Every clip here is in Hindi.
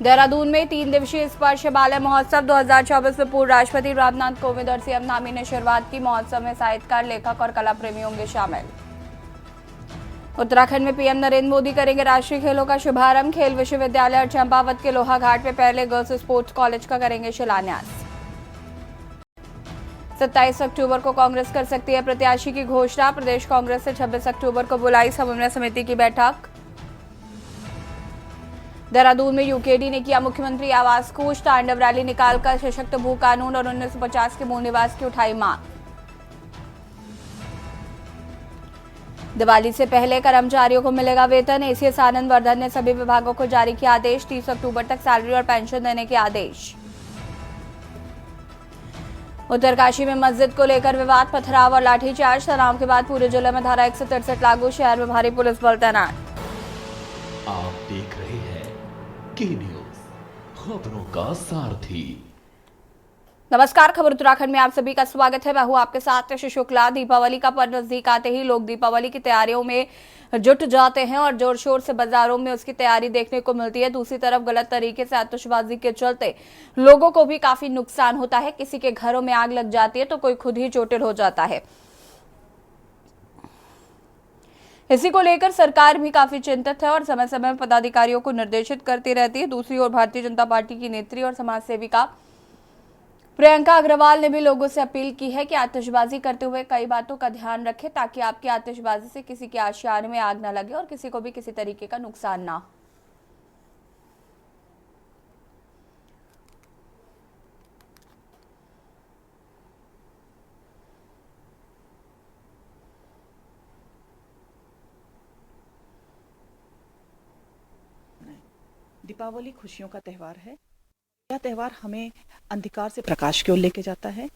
देहरादून में 3 दिवसीय स्पर्श बालय महोत्सव 2024 में पूर्व राष्ट्रपति रामनाथ कोविंद और सीएम धामी ने शुरुआत की। महोत्सव में साहित्यकार, लेखक और कला प्रेमी होंगे शामिल। उत्तराखंड में पीएम नरेंद्र मोदी करेंगे राष्ट्रीय खेलों का शुभारंभ। खेल विश्वविद्यालय और चंपावत के लोहा घाट में पहले गर्ल्स स्पोर्ट्स कॉलेज का करेंगे शिलान्यास। 27 अक्टूबर को कांग्रेस कर सकती है प्रत्याशी की घोषणा। प्रदेश कांग्रेस से 26 अक्टूबर को बुलाई समन्वय समिति की बैठक। देहरादून में यूकेडी ने किया मुख्यमंत्री आवास कोष। तांडव रैली निकालकर सशक्त भू कानून और 1950 के मूल निवास की उठाई मांग। दिवाली से पहले कर्मचारियों को मिलेगा वेतन। एसीएस आनंद वर्धन ने सभी विभागों को जारी किया आदेश। 30 अक्टूबर तक सैलरी और पेंशन देने के आदेश। उत्तरकाशी में मस्जिद को लेकर विवाद, पथराव और लाठीचार्ज। तनाव के बाद पूरे जिले में धारा 163 लागू। शहर में भारी पुलिस बल तैनात। आप देख रहे हैं के न्यूज, खबरों का सारथी। नमस्कार, खबर उत्तराखंड में आप सभी का स्वागत है। मैं हूं आपके साथ यश शुक्ला। दीपावली का पर्व नजदीक आते ही लोग दीपावली की तैयारियों में जुट जाते हैं और जोर शोर से बाजारों में उसकी तैयारी देखने को मिलती है। दूसरी तरफ गलत तरीके से आतिशबाजी के चलते लोगों को भी काफी नुकसान होता है। किसी के घरों में आग लग जाती है तो कोई खुद ही चोटिल हो जाता है। इसी को लेकर सरकार भी काफी चिंतित है और समय समय में पदाधिकारियों को निर्देशित करती रहती है। दूसरी ओर भारतीय जनता पार्टी की नेत्री और समाज सेविका प्रियंका अग्रवाल ने भी लोगों से अपील की है कि आतिशबाजी करते हुए कई बातों का ध्यान रखें ताकि आपकी आतिशबाजी से किसी के आशियाने में आग न लगे और किसी को भी किसी तरीके का नुकसान ना हो। दीपावली खुशियों का त्यौहार है। यह त्यौहार हमें अंधकार से प्रकाश की ओर लेके जाता है,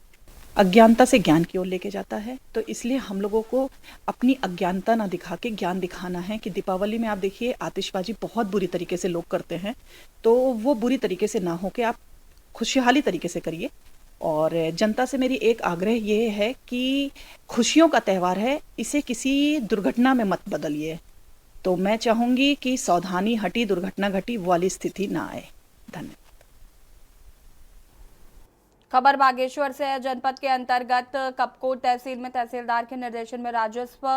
अज्ञानता से ज्ञान की ओर लेके जाता है। तो इसलिए हम लोगों को अपनी अज्ञानता ना दिखा के ज्ञान दिखाना है कि दीपावली में आप देखिए आतिशबाजी बहुत बुरी तरीके से लोग करते हैं, तो वो बुरी तरीके से ना हो के आप खुशहाली तरीके से करिए। और जनता से मेरी एक आग्रह ये है कि खुशियों का त्यौहार है, इसे किसी दुर्घटना में मत बदलिए। तो मैं चाहूंगी कि सावधानी हटी दुर्घटना घटी वाली स्थिति ना आए। धन्यवाद। खबर बागेश्वर से है। जनपद के अंतर्गत कपकोट तहसील में तहसीलदार के निर्देशन में राजस्व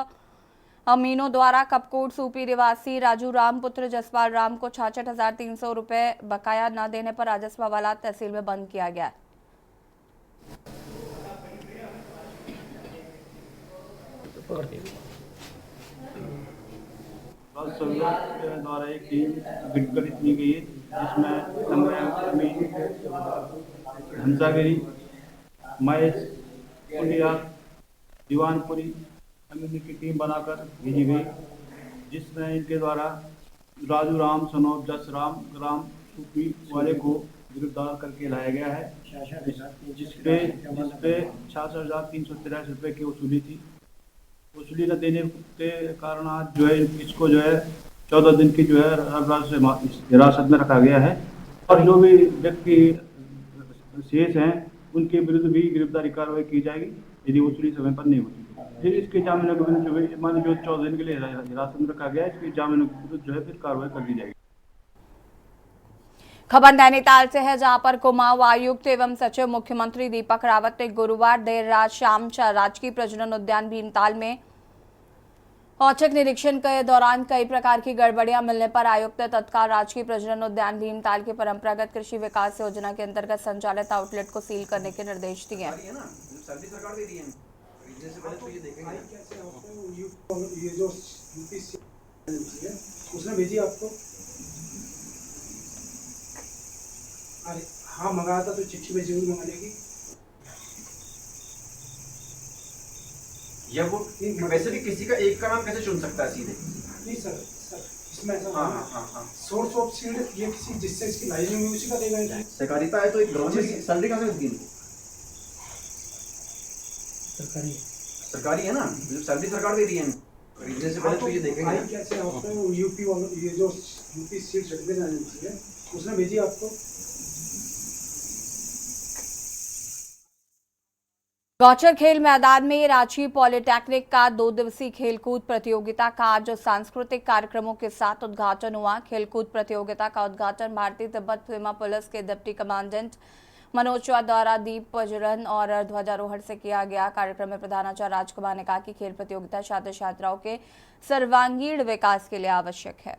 अमीनों द्वारा कपकोट सूपी निवासी राजू राम पुत्र जसपाल राम को 66,300 रुपए बकाया न देने पर राजस्व हवाला तहसील में बंद किया गया। राजस्व विभाग द्वारा एक टीम गठित की गई जिसमें संग्राम अमीन, हंसागिरी, महेश पुंडिया, दीवानपुरी अमीन की टीम बनाकर भेजी गई, जिसमें इनके द्वारा राजू राम सनोब जस राम ग्राम सूपी वाले को गिरफ्तार करके लाया गया है, जिसपे 66,383 रुपये की वसूली थी। वसूली न देने के कारण आज जो है इसको जो है 14 दिन की जो है हिरासत में रखा गया है और जो भी व्यक्ति शेष हैं उनके विरुद्ध भी गिरफ्तारी कार्रवाई की जाएगी यदि वसूली समय पर नहीं होती। फिर इसके जामीन मान जो 14 दिन के लिए हिरासत में रखा गया है, इसके जामीन के विरुद्ध जो है फिर कार्रवाई कर दी जाएगी। खबर नैनीताल से है, जहां पर कुमाऊं आयुक्त एवं सचिव मुख्यमंत्री दीपक रावत ने गुरुवार देर रात शाम राजकीय प्रजनन उद्यान भीमताल में औचक निरीक्षण के दौरान कई प्रकार की गड़बड़ियां मिलने पर आयुक्त ने तत्काल राजकीय प्रजनन उद्यान भीमताल के परंपरागत कृषि विकास योजना के अंतर्गत संचालित आउटलेट को सील करने के निर्देश दिए। उसने भेजी आपको? अरे हाँ मंगाया था, तो चिट्ठी भेजी हुई मंगा लेगी। या वो वैसे भी किसी का एक का नाम कैसे चुन सकता है सीधे? नहीं सर, इसमें ऐसा हाँ। सोर्स ऑफ सीड ये किसी जिससे इसकी लाइनिंग हुई उसी का देगा। सहकारिता है तो एक गवर्नमेंट सैलरी कहाँ से मिलती है? सरकारी है ना, सैलरी सरकार दे रही है। खरीदने से पहले तो ये देखेंगे कैसे आपको यूपी वालों ये जो यूपी सीड सर्टिफिकेट एजेंसी है उसने भेजी आपको? गौचर खेल मैदान में रांची पॉलिटेक्निक का 2 दिवसीय खेलकूद प्रतियोगिता का आज सांस्कृतिक कार्यक्रमों के साथ उद्घाटन हुआ। खेलकूद प्रतियोगिता का उद्घाटन भारतीय तिब्बत सीमा पुलिस के डिप्टी कमांडेंट मनोज चौहान द्वारा दीप प्रज्वलन और ध्वजारोहण से किया गया। कार्यक्रम में प्रधानाचार्य राजकुमार ने कहा कि खेल प्रतियोगिता छात्र छात्राओं के सर्वांगीण विकास के लिए आवश्यक है।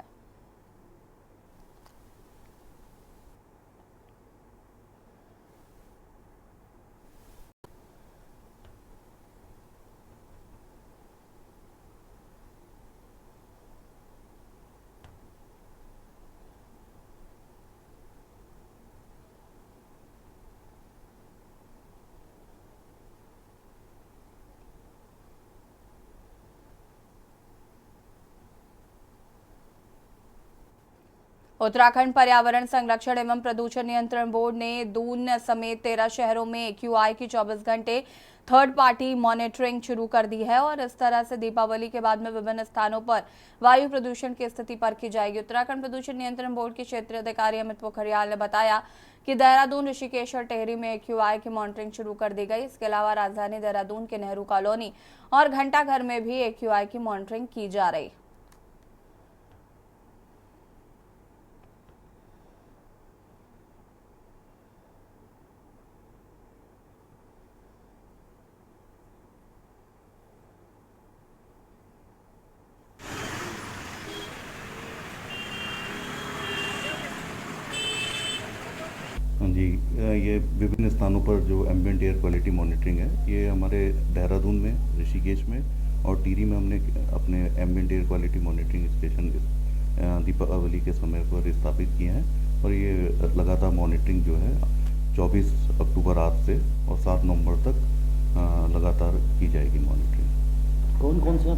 उत्तराखंड पर्यावरण संरक्षण एवं प्रदूषण नियंत्रण बोर्ड ने दून समेत 13 शहरों में AQI की 24 घंटे थर्ड पार्टी मॉनिटरिंग शुरू कर दी है और इस तरह से दीपावली के बाद में विभिन्न स्थानों पर वायु प्रदूषण की स्थिति परखी जाएगी। उत्तराखंड प्रदूषण नियंत्रण बोर्ड के क्षेत्रीय अधिकारी अमित पोखरियाल ने बताया कि देहरादून, ऋषिकेश और टेहरी में AQI की मॉनिटरिंग शुरू कर दी गई। इसके अलावा राजधानी देहरादून के नेहरू कॉलोनी और घंटाघर में भी AQI की मॉनिटरिंग की जा रही। जी, ये विभिन्न स्थानों पर जो एम्बिएंट एयर क्वालिटी मॉनिटरिंग है, ये हमारे देहरादून में, ऋषिकेश में और टिहरी में हमने अपने ambient air quality monitoring station Deepavali के समय पर स्थापित किए हैं और ये लगातार मॉनिटरिंग जो है 24 अक्टूबर आज से और 7 नवंबर तक लगातार की जाएगी मॉनिटरिंग। कौन कौन सा?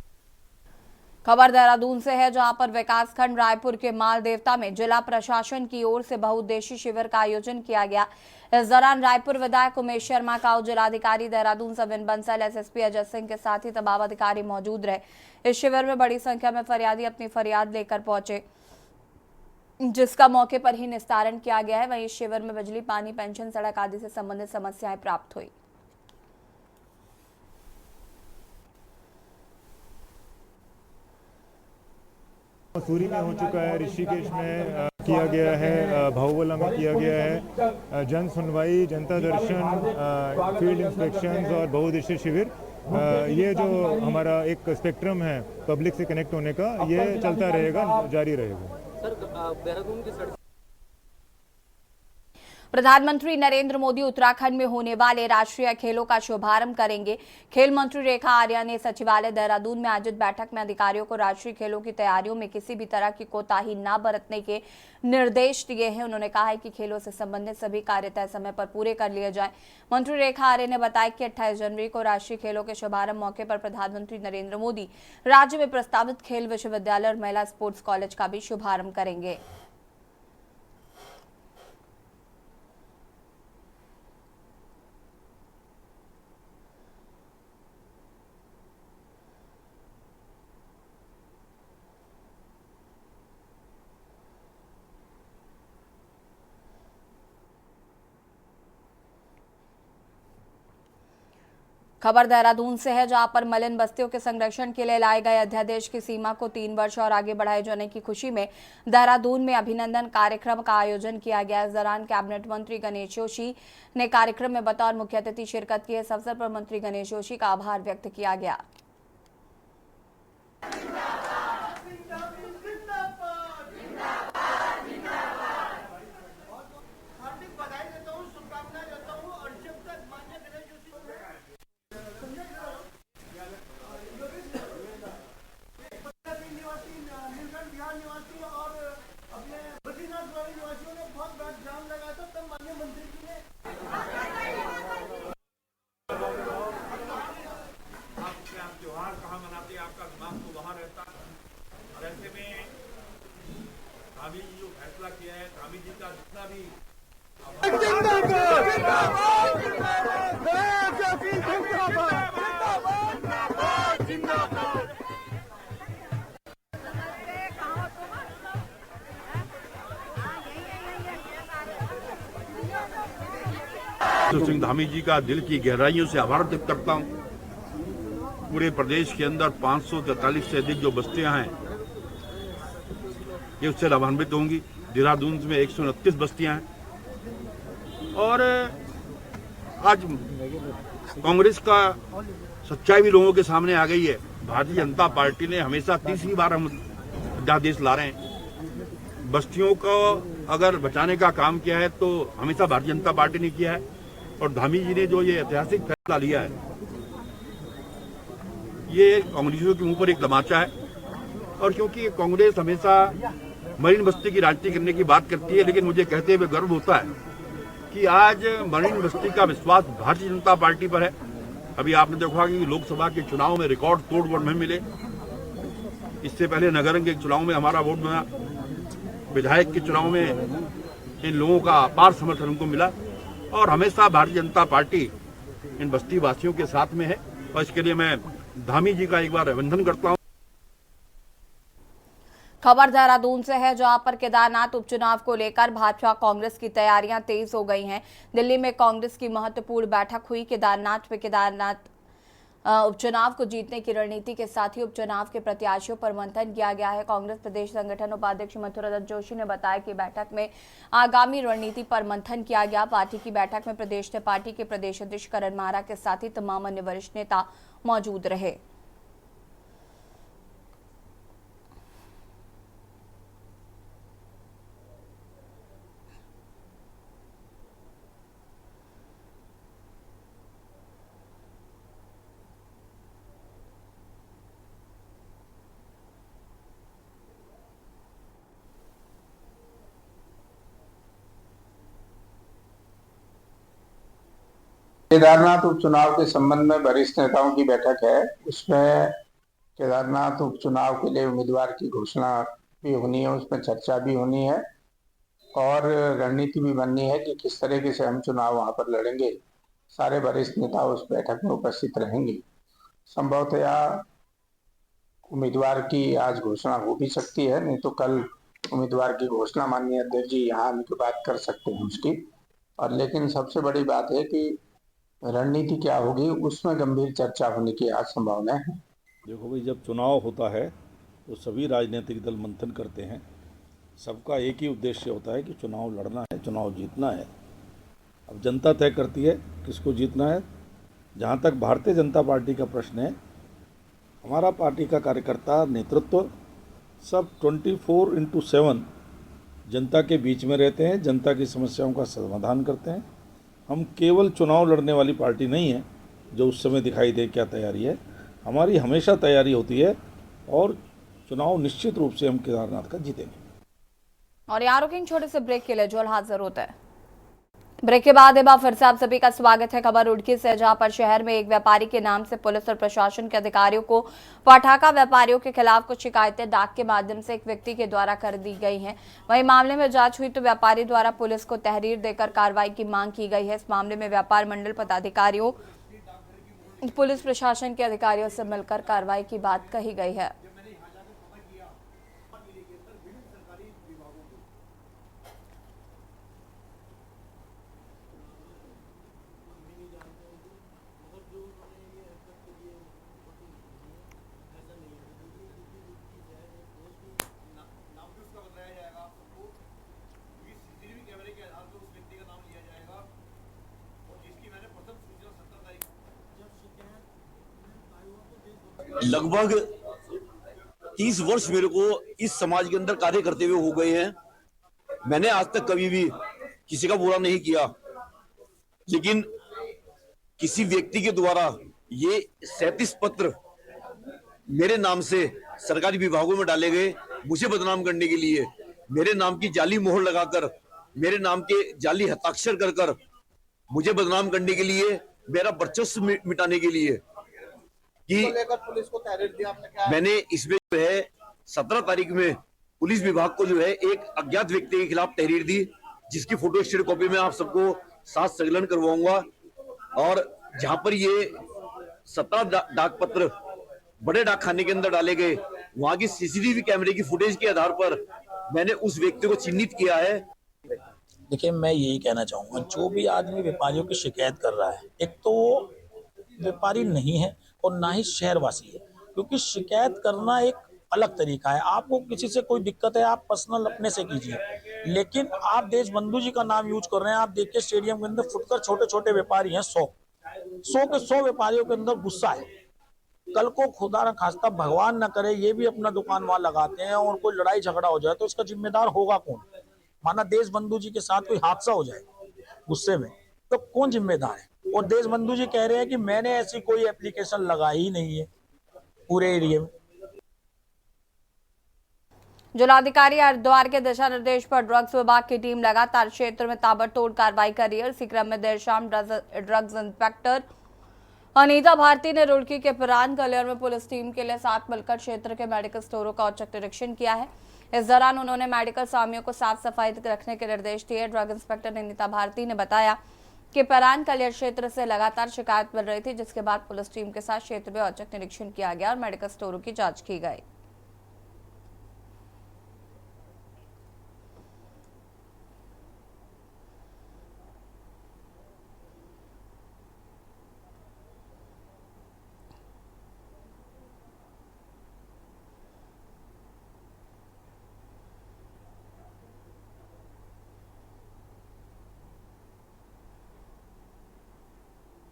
खबर देहरादून से है, जहां पर विकासखंड रायपुर के माल देवता में जिला प्रशासन की ओर से बहुउद्देशीय शिविर का आयोजन किया गया। इस दौरान रायपुर विधायक उमेश शर्मा का जिलाधिकारी देहरादून सविन बंसल, SSP अजय सिंह के साथ ही तमाम अधिकारी मौजूद रहे। इस शिविर में बड़ी संख्या में फरियादी अपनी फरियाद लेकर पहुंचे, जिसका मौके पर ही निस्तारण किया गया है। वहीं इस शिविर में बिजली, पानी, पेंशन, सड़क आदि से संबंधित समस्याएं प्राप्त हुई। मसूरी में हो चुका है, ऋषिकेश में किया गया है, भाऊबोला में किया गया है, जन सुनवाई, जनता दर्शन, फील्ड इंस्पेक्शंस और बहुउद्देशीय शिविर। ये जो हमारा एक स्पेक्ट्रम है पब्लिक से कनेक्ट होने का, ये चलता रहेगा, जारी रहेगा। सर, देहरादून की सड़क प्रधानमंत्री नरेंद्र मोदी उत्तराखंड में होने वाले राष्ट्रीय खेलों का शुभारंभ करेंगे। खेल मंत्री रेखा आर्या ने सचिवालय देहरादून में आयोजित बैठक में अधिकारियों को राष्ट्रीय खेलों की तैयारियों में किसी भी तरह की कोताही न बरतने के निर्देश दिए हैं। उन्होंने कहा है कि खेलों से संबंधित सभी कार्य तय समय पर पूरे कर लिए जाएं। मंत्री रेखा आर्या ने बताया कि 28 जनवरी को राष्ट्रीय खेलों के शुभारंभ मौके पर प्रधानमंत्री नरेंद्र मोदी राज्य में प्रस्तावित खेल विश्वविद्यालय और महिला स्पोर्ट्स कॉलेज का भी शुभारंभ करेंगे। खबर देहरादून से है, जहां पर मलिन बस्तियों के संरक्षण के लिए लाए गए अध्यादेश की सीमा को 3 वर्ष और आगे बढ़ाए जाने की खुशी में देहरादून में अभिनंदन कार्यक्रम का आयोजन किया गया। इस दौरान कैबिनेट मंत्री गणेश जोशी ने कार्यक्रम में बतौर मुख्य अतिथि शिरकत की। इस अवसर पर मंत्री गणेश जोशी का आभार व्यक्त किया गया। जो फैसला किया है, स्वामी जी का जितना भी तो सिंह धामी जी का दिल की गहराइयों से आभार व्यक्त करता हूँ। पूरे प्रदेश के अंदर 543 से अधिक जो बस्तियां हैं ये उससे लाभान्वित होंगी। देहरादून में 129 बस्तियां हैं और आज कांग्रेस का सच्चाई भी लोगों के सामने आ गई है। भारतीय जनता पार्टी ने हमेशा तीसरी बार हम अध्यादेश ला रहे हैं। बस्तियों को अगर बचाने का काम किया है तो हमेशा भारतीय जनता पार्टी ने किया है और धामी जी ने जो ये ऐतिहासिक फैसला लिया है ये कांग्रेसियों के ऊपर एक तमाचा है। और क्योंकि कांग्रेस हमेशा मरीन बस्ती की राजनीति करने की बात करती है, लेकिन मुझे कहते हुए गर्व होता है कि आज मरीन बस्ती का विश्वास भारतीय जनता पार्टी पर है। अभी आपने देखा कि लोकसभा के चुनाव में रिकॉर्ड तोड़ वोट में मिले। इससे पहले नगर के चुनाव में हमारा वोट बना, विधायक के चुनाव में इन लोगों का अपार समर्थन हमको मिला और हमेशा भारतीय जनता पार्टी इन बस्ती वासियों के साथ में है और इसके लिए मैं धामी जी का एक बार अभिनंदन करता हूँ। खबर देहरादून से है, जहां पर केदारनाथ उपचुनाव को लेकर भाजपा कांग्रेस की तैयारियां तेज हो गई हैं। दिल्ली में कांग्रेस की महत्वपूर्ण बैठक हुई। केदारनाथ उपचुनाव को जीतने की रणनीति के साथ ही उपचुनाव के प्रत्याशियों पर मंथन किया गया है। कांग्रेस प्रदेश संगठन उपाध्यक्ष मथुरा दत्त जोशी ने बताया कि बैठक में आगामी रणनीति पर मंथन किया गया। पार्टी की बैठक में प्रदेश ने पार्टी के प्रदेश अध्यक्ष करण माहरा के साथ ही तमाम अन्य वरिष्ठ नेता मौजूद रहे। केदारनाथ उपचुनाव के संबंध में वरिष्ठ नेताओं की बैठक है। उसमें केदारनाथ उपचुनाव के लिए उम्मीदवार की घोषणा भी होनी है, उसमें चर्चा भी होनी है और रणनीति भी बननी है कि किस तरीके से हम चुनाव वहां पर लड़ेंगे। सारे वरिष्ठ नेता उस बैठक में उपस्थित रहेंगे। संभवतया उम्मीदवार की आज घोषणा हो भी सकती है, नहीं तो कल उम्मीदवार की घोषणा माननीय अध्यक्ष जी यहाँ आने के बाद कर सकते हैं उसकी। और लेकिन सबसे बड़ी बात है कि रणनीति क्या होगी उसमें गंभीर चर्चा होने की आज संभावना है। देखो भाई, जब चुनाव होता है तो सभी राजनीतिक दल मंथन करते हैं। सबका एक ही उद्देश्य होता है कि चुनाव लड़ना है, चुनाव जीतना है। अब जनता तय करती है किसको जीतना है। जहाँ तक भारतीय जनता पार्टी का प्रश्न है, हमारा पार्टी का कार्यकर्ता नेतृत्व सब 24/7 जनता के बीच में रहते हैं, जनता की समस्याओं का समाधान करते हैं। हम केवल चुनाव लड़ने वाली पार्टी नहीं है जो उस समय दिखाई दे क्या तैयारी है। हमारी हमेशा तैयारी होती है और चुनाव निश्चित रूप से हम केदारनाथ का जीतेंगे। और यहाँ रुकेंगे छोटे से ब्रेक के लिए, जो हाजिर होता है। ब्रेक के बाद एक बार फिर से आप सभी का स्वागत है। खबर रुड़की से, जहां पर शहर में एक व्यापारी के नाम से पुलिस और प्रशासन के अधिकारियों को पटाखा व्यापारियों के खिलाफ कुछ शिकायतें डाक के माध्यम से एक व्यक्ति के द्वारा कर दी गई हैं। वहीं मामले में जांच हुई तो व्यापारी द्वारा पुलिस को तहरीर देकर कार्रवाई की मांग की गई है। इस मामले में व्यापार मंडल पदाधिकारियों, पुलिस प्रशासन के अधिकारियों से मिलकर कार्रवाई की बात कही गई है। लगभग 30 वर्ष मेरे को इस समाज के अंदर कार्य करते हुए हो गए हैं। मैंने आज तक कभी भी किसी का बुरा नहीं किया, लेकिन किसी व्यक्ति के द्वारा ये 37 पत्र मेरे नाम से सरकारी विभागों में डाले गए, मुझे बदनाम करने के लिए, मेरे नाम की जाली मोहर लगाकर, मेरे नाम के जाली हस्ताक्षर कर कर मुझे बदनाम करने के लिए, मेरा वर्चस्व मिटाने के लिए कि पुलिस को तहरीर दिया आपने क्या? मैंने इसमें जो है 17 तारीख में पुलिस विभाग को जो है एक अज्ञात व्यक्ति के खिलाफ तहरीर दी, जिसकी फोटो स्टेट कॉपी में आप सबको साथ संकलन करवाऊंगा। और जहां पर ये 17 डाक पत्र बड़े डाक खाने के अंदर डाले गए, वहां की सीसीटीवी कैमरे की फुटेज के आधार पर मैंने उस व्यक्ति को चिन्हित किया है। देखिए, मैं यही कहना चाहूँगा, जो भी आदमी व्यापारियों की शिकायत कर रहा है, एक तो व्यापारी नहीं है और ना ही शहरवासी है, क्योंकि शिकायत करना एक अलग तरीका है। आपको किसी से कोई दिक्कत है, आप पर्सनल अपने से कीजिए, लेकिन आप देशबंधु जी का नाम यूज कर रहे हैं। आप देखिए स्टेडियम के अंदर फुटकर छोटे छोटे व्यापारी हैं, 100 के 100 व्यापारियों के अंदर गुस्सा है। कल को खुदा न खास्ता, भगवान न करे, ये भी अपना दुकान वहां लगाते हैं और कोई लड़ाई झगड़ा हो जाए तो इसका जिम्मेदार होगा कौन? माना देशबंधु जी के साथ कोई हादसा हो जाए गुस्से में, तो कौन जिम्मेदार है? और देशबंधु जी कह रहे हैं कि मैंने ऐसी कोई एप्लीकेशन लगाई ही नहीं है पूरे एरिया में। जिलाधिकारी हरिद्वार के दिशा निर्देश पर ड्रग्स विभाग की टीम लगातार क्षेत्र में ताबड़तोड़ कार्रवाई कर रही है। इसी क्रम में देर शाम ड्रग्स इंस्पेक्टर अनीता भारती ने रुड़की के पिरान कलियर में पुलिस टीम के लिए साथ मिलकर क्षेत्र के मेडिकल स्टोरों का औचक निरीक्षण किया है। इस दौरान उन्होंने मेडिकल स्वामियों को साफ सफाई रखने के निर्देश दिए। ड्रग इंस्पेक्टर अनीता भारती ने बताया कि पिरान कलियर क्षेत्र से लगातार शिकायत मिल रही थी, जिसके बाद पुलिस टीम के साथ क्षेत्र में औचक निरीक्षण किया गया और मेडिकल स्टोरों की जाँच की गई।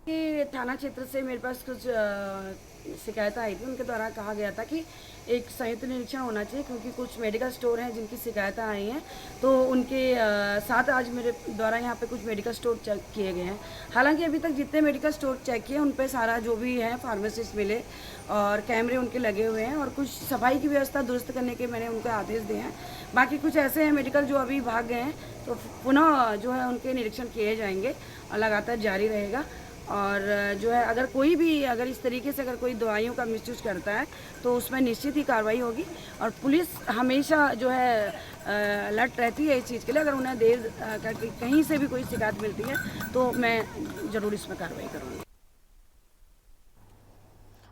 कि थाना क्षेत्र से मेरे पास कुछ शिकायत आई थी। उनके द्वारा कहा गया था कि एक संयुक्त निरीक्षण होना चाहिए, क्योंकि कुछ मेडिकल स्टोर हैं जिनकी शिकायतें आई हैं, तो उनके साथ आज मेरे द्वारा यहाँ पे कुछ मेडिकल स्टोर चेक किए गए हैं। हालांकि अभी तक जितने मेडिकल स्टोर चेक किए उन पे सारा जो भी है फार्मासिस्ट मिले और कैमरे उनके लगे हुए हैं और कुछ सफाई की व्यवस्था दुरुस्त करने के मैंने उनको आदेश दिए हैं। बाकी कुछ ऐसे हैं मेडिकल जो अभी भाग गए हैं, तो पुनः जो है उनके निरीक्षण किए जाएंगे और लगातार जारी रहेगा। और जो है अगर इस तरीके से अगर कोई दवाइयों का मिसयूज करता है तो उसमें निश्चित ही कार्रवाई होगी। और पुलिस हमेशा जो है अलर्ट रहती है इस चीज़ के लिए। अगर उन्हें देर कहीं से भी कोई शिकायत मिलती है तो मैं ज़रूर इसमें कार्रवाई करूँगी।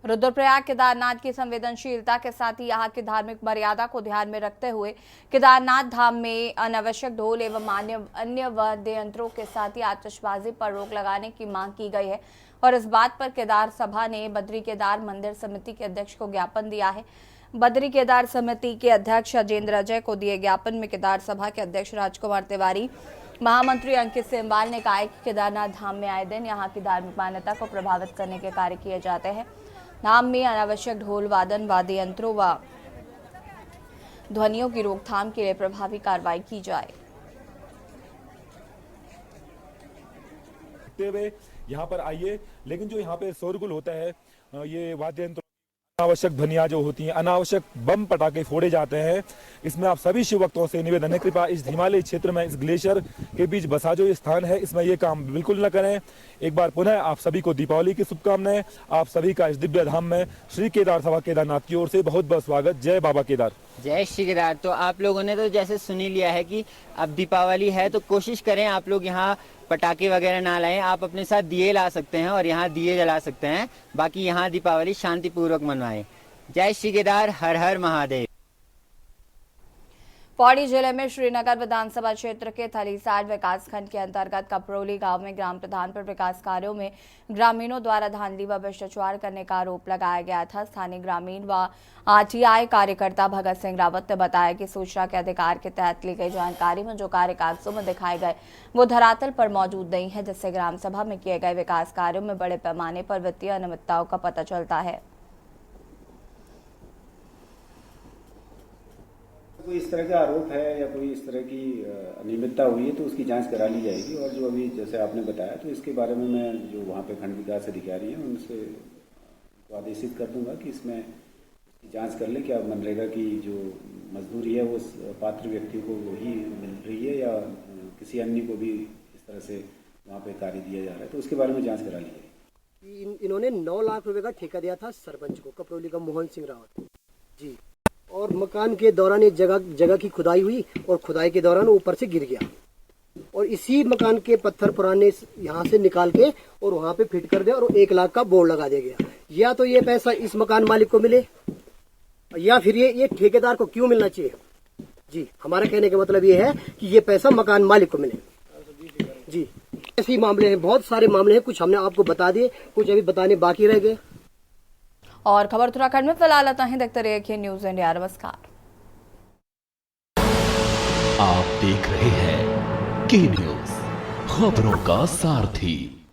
रुद्रप्रयाग केदारनाथ की संवेदनशीलता के साथ ही यहाँ की धार्मिक मर्यादा को ध्यान में रखते हुए केदारनाथ धाम में अनावश्यक ढोल एवं अन्य वाद्य यंत्रों के साथ ही आतिशबाजी पर रोक लगाने की मांग की गई है। और इस बात पर केदार सभा ने बद्री केदार मंदिर समिति के अध्यक्ष को ज्ञापन दिया है। बद्री केदार समिति के अध्यक्ष अजेंद्र अजय को दिए ज्ञापन में केदार सभा के अध्यक्ष राजकुमार तिवारी, महामंत्री अंकित सेमवाल ने कहा कि केदारनाथ धाम में आए दिन यहाँ की धार्मिक मान्यता को प्रभावित करने के कार्य किए जाते हैं। धाम में अनावश्यक ढोल वादन, वाद्य यंत्रों व ध्वनियों की रोकथाम के लिए प्रभावी कार्रवाई की जाए। यहाँ पर आइए, लेकिन जो यहाँ पे शोरगुल होता है, ये वाद्य यंत्र, अनावश्यक ध्वनियां जो होती हैं, अनावश्यक बम पटाखे फोड़े जाते हैं, इसमें आप सभी शिव भक्तों से निवेदन है, कृपया इस हिमालय क्षेत्र में इस ग्लेशियर के बीच बसा जो स्थान है, इसमें ये काम बिल्कुल न करें। एक बार पुनः आप सभी को दीपावली की शुभकामनाएं। आप सभी का इस दिव्य धाम में श्री केदार सभा केदारनाथ की ओर से बहुत बहुत स्वागत। जय बाबा केदार। जय श्री केदार। तो आप लोगों ने तो जैसे सुन ही लिया है कि अब दीपावली है, तो कोशिश करें आप लोग यहाँ पटाखे वगैरह ना लाएं। आप अपने साथ दिए ला सकते हैं और यहाँ दिए जला सकते हैं। बाकी यहाँ दीपावली शांतिपूर्वक मनवाएं। जय श्री केदार, हर हर महादेव। पौड़ी जिले में श्रीनगर विधानसभा क्षेत्र के थलीसार विकासखंड के अंतर्गत कपरोली गांव में ग्राम प्रधान पर विकास कार्यों में ग्रामीणों द्वारा धांधली व भ्रष्टाचार करने का आरोप लगाया गया था। स्थानीय ग्रामीण व आरटीआई कार्यकर्ता भगत सिंह रावत ने बताया कि सूचना के अधिकार के तहत ली गई जानकारी में जो कार्य कागजों में दिखाए गए वो धरातल पर मौजूद नहीं है, जिससे ग्राम सभा में किए गए विकास कार्यों में बड़े पैमाने पर वित्तीय अनियमितताओं का पता चलता है। कोई इस तरह का आरोप है या कोई इस तरह की अनियमितता हुई है तो उसकी जांच करा ली जाएगी। और जो अभी जैसे आपने बताया तो इसके बारे में मैं जो वहाँ पे खंड विकास अधिकारी हैं उनसे आदेशित कर दूंगा कि इसमें जांच कर ले क्या मनरेगा की जो मजदूरी है वो पात्र व्यक्ति को ही मिल रही है या किसी अन्य को भी इस तरह से वहाँ पे कार्य दिया जा रहा है, तो उसके बारे में जाँच करा ली जाएगी। इन्होंने 9 लाख रुपए का ठेका दिया था सरपंच को, कपरोली का मोहन सिंह रावत जी। और मकान के दौरान एक जगह की खुदाई हुई और खुदाई के दौरान ऊपर से गिर गया और इसी मकान के पत्थर पुराने यहाँ से निकाल के और वहाँ पे फिट कर दिया और 1 लाख का बोर्ड लगा दिया गया। या तो ये पैसा इस मकान मालिक को मिले या फिर ये ठेकेदार को क्यों मिलना चाहिए जी। हमारा कहने का मतलब ये है कि ये पैसा मकान मालिक को मिले। जी, ऐसे ही मामले हैं, बहुत सारे मामले हैं, कुछ हमने आपको बता दिए, कुछ अभी बताने बाकी रह गए। और खबर उत्तराखंड में फिलहाल आता है, देखते रहिए न्यूज़ इंडिया। नमस्कार। आप देख रहे हैं के न्यूज़, खबरों का सारथी।